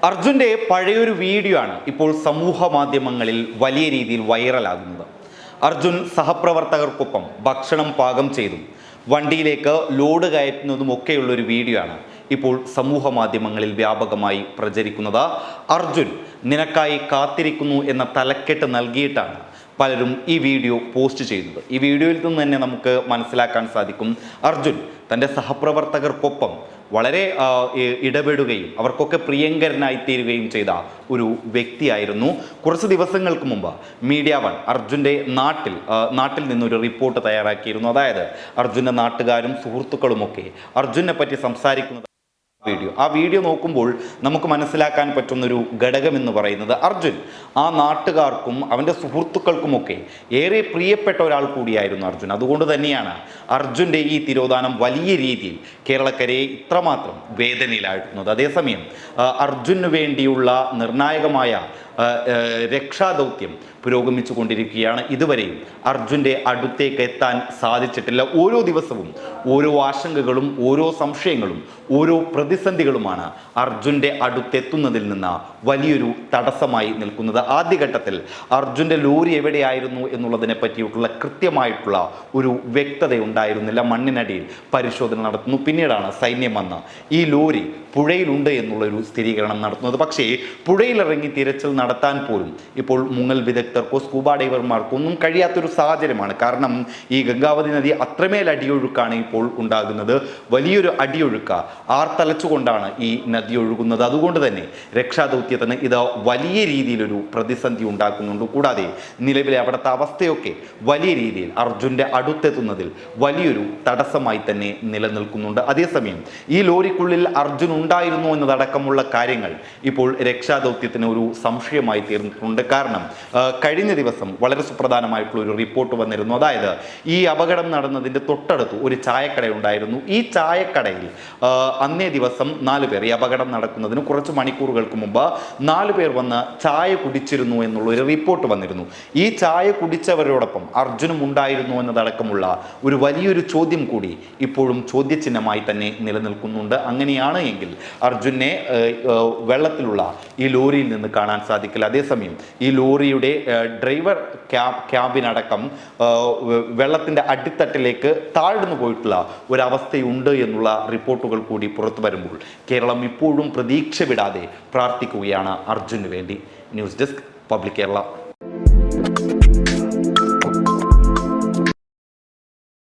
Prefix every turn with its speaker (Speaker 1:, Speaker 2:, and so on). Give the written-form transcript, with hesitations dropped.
Speaker 1: അർജുൻ്റെ പഴയൊരു വീഡിയോ ആണ് ഇപ്പോൾ സമൂഹ മാധ്യമങ്ങളിൽ വലിയ രീതിയിൽ വൈറലാകുന്നത്. അർജുൻ സഹപ്രവർത്തകർക്കൊപ്പം ഭക്ഷണം പാകം ചെയ്തും വണ്ടിയിലേക്ക് ലോഡ് കയറ്റുന്നതും ഒക്കെയുള്ളൊരു വീഡിയോ ആണ് ഇപ്പോൾ സമൂഹ മാധ്യമങ്ങളിൽ വ്യാപകമായി പ്രചരിക്കുന്നത്. അർജുൻ നിനക്കായി കാത്തിരിക്കുന്നു എന്ന തലക്കെട്ട് നൽകിയിട്ടാണ് പലരും ഈ വീഡിയോ പോസ്റ്റ് ചെയ്യുന്നത്. ഈ വീഡിയോയിൽ നിന്ന് തന്നെ നമുക്ക് മനസ്സിലാക്കാൻ സാധിക്കും, അർജുൻ തൻ്റെ സഹപ്രവർത്തകർക്കൊപ്പം വളരെ ഇടപെടുകയും അവർക്കൊക്കെ പ്രിയങ്കരനായി തീരുകയും ചെയ്ത ഒരു വ്യക്തിയായിരുന്നു. കുറച്ച് ദിവസങ്ങൾക്ക് മുമ്പ് മീഡിയ വൺ അർജുൻ്റെ നാട്ടിൽ നിന്നൊരു റിപ്പോർട്ട് തയ്യാറാക്കിയിരുന്നു. അതായത് അർജുൻ്റെ നാട്ടുകാരും സുഹൃത്തുക്കളുമൊക്കെ അർജുനെ പറ്റി സംസാരിക്കുന്നത് ആ വീഡിയോ നോക്കുമ്പോൾ നമുക്ക് മനസ്സിലാക്കാൻ പറ്റുന്നൊരു ഘടകമെന്ന് പറയുന്നത്, അർജുൻ ആ നാട്ടുകാർക്കും അവൻ്റെ സുഹൃത്തുക്കൾക്കുമൊക്കെ ഏറെ പ്രിയപ്പെട്ട ഒരാൾ കൂടിയായിരുന്നു അർജുൻ. അതുകൊണ്ട് തന്നെയാണ് അർജുൻ്റെ ഈ തിരോധാനം വലിയ രീതിയിൽ കേരളക്കരയെ ഇത്രമാത്രം വേദനയിലാഴ്ത്തുന്നത്. അതേസമയം അർജുനു വേണ്ടിയുള്ള നിർണായകമായ രക്ഷാദൗത്യം പുരോഗമിച്ചു കൊണ്ടിരിക്കുകയാണ്. ഇതുവരെയും അർജുൻ്റെ അടുത്തേക്ക് എത്താൻ സാധിച്ചിട്ടില്ല. ഓരോ ദിവസവും ഓരോ ആശങ്കകളും ഓരോ സംശയങ്ങളും ഓരോ പ്രതിസന്ധികളുമാണ് അർജുൻ്റെ അടുത്തെത്തുന്നതിൽ നിന്ന് വലിയൊരു തടസ്സമായി നിൽക്കുന്നത്. ആദ്യഘട്ടത്തിൽ അർജുൻ്റെ ലോറി എവിടെയായിരുന്നു എന്നുള്ളതിനെ പറ്റിയിട്ടുള്ള കൃത്യമായിട്ടുള്ള ഒരു വ്യക്തത ഉണ്ടായിരുന്നില്ല. മണ്ണിനടിയിൽ പരിശോധന നടത്തുന്നു. പിന്നീടാണ് സൈന്യം വന്ന് ഈ ലോറി പുഴയിലുണ്ട് എന്നുള്ളൊരു സ്ഥിരീകരണം നടത്തുന്നത്. പക്ഷേ പുഴയിലിറങ്ങി തിരച്ചിൽ നടത്താൻ പോലും ഇപ്പോൾ മുങ്ങൽ വിദഗ്ധർക്കോ സ്കൂബ ഡൈവർമാർക്കോ ഒന്നും കഴിയാത്തൊരു സാഹചര്യമാണ്. കാരണം ഈ ഗംഗാവതി നദി അത്രമേൽ അടിയൊഴുക്കാണ് ഇപ്പോൾ ഉണ്ടാകുന്നത്. വലിയൊരു അടിയൊഴുക്ക് ആർത്തലച്ചുകൊണ്ടാണ് ഈ നദി ഒഴുകുന്നത്. അതുകൊണ്ട് തന്നെ രക്ഷാദൗത്യത്തിന് ഇത് വലിയ രീതിയിലൊരു പ്രതിസന്ധി ഉണ്ടാക്കുന്നുണ്ട്. കൂടാതെ നിലവിലെ അവിടുത്തെ അവസ്ഥയൊക്കെ വലിയ രീതിയിൽ അർജുൻ്റെ അടുത്തെത്തുന്നതിൽ വലിയൊരു തടസ്സമായി തന്നെ നിലനിൽക്കുന്നുണ്ട്. അതേസമയം ഈ ലോറിക്കുള്ളിൽ അർജുൻ ഉണ്ടായിരുന്നു എന്നതടക്കമുള്ള കാര്യങ്ങൾ ഇപ്പോൾ രക്ഷാദൗത്യത്തിന് ഒരു സംശയമായി തീർന്നിട്ടുണ്ട്. കാരണം കഴിഞ്ഞ ദിവസം വളരെ സുപ്രധാനമായിട്ടുള്ള ഒരു റിപ്പോർട്ട് വന്നിരുന്നു. അതായത് ഈ അപകടം നടന്നതിൻ്റെ തൊട്ടടുത്ത് ഒരു ചായക്കട ഉണ്ടായിരുന്നു. ഈ ചായക്കടയിൽ അന്നേ ദിവസം 4 പേർ, ഈ അപകടം നടക്കുന്നതിന് കുറച്ച് മണിക്കൂറുകൾക്ക് മുമ്പ് 4 പേർ വന്ന് ചായ കുടിച്ചിരുന്നു എന്നുള്ളൊരു റിപ്പോർട്ട് വന്നിരുന്നു. ഈ ചായ കുടിച്ചവരോടൊപ്പം അർജുനും ഉണ്ടായിരുന്നു എന്നതടക്കമുള്ള ഒരു വലിയൊരു ചോദ്യം കൂടി ഇപ്പോഴും ചോദ്യചിഹ്നമായി തന്നെ നിലനിൽക്കുന്നുണ്ട്. അങ്ങനെയാണ് എങ്കിൽ അർജുനെ വെള്ളത്തിലുള്ള ഈ ലോറിയിൽ നിന്ന് കാണാൻ സാധിക്കില്ല. അതേസമയം ഈ ലോറിയുടെ ഡ്രൈവർ ക്യാബിനടക്കം വെള്ളത്തിൻ്റെ അടിത്തട്ടിലേക്ക് താഴ്ന്നു പോയിട്ടുള്ള ഒരവസ്ഥയുണ്ട് എന്നുള്ള റിപ്പോർട്ടുകൾ കൂടി പുറത്തു വരുമ്പോൾ കേരളം ഇപ്പോഴും പ്രതീക്ഷ വിടാതെ പ്രാർത്ഥിക്കുകയാണ് അർജുന് വേണ്ടി. News desk public Kerala.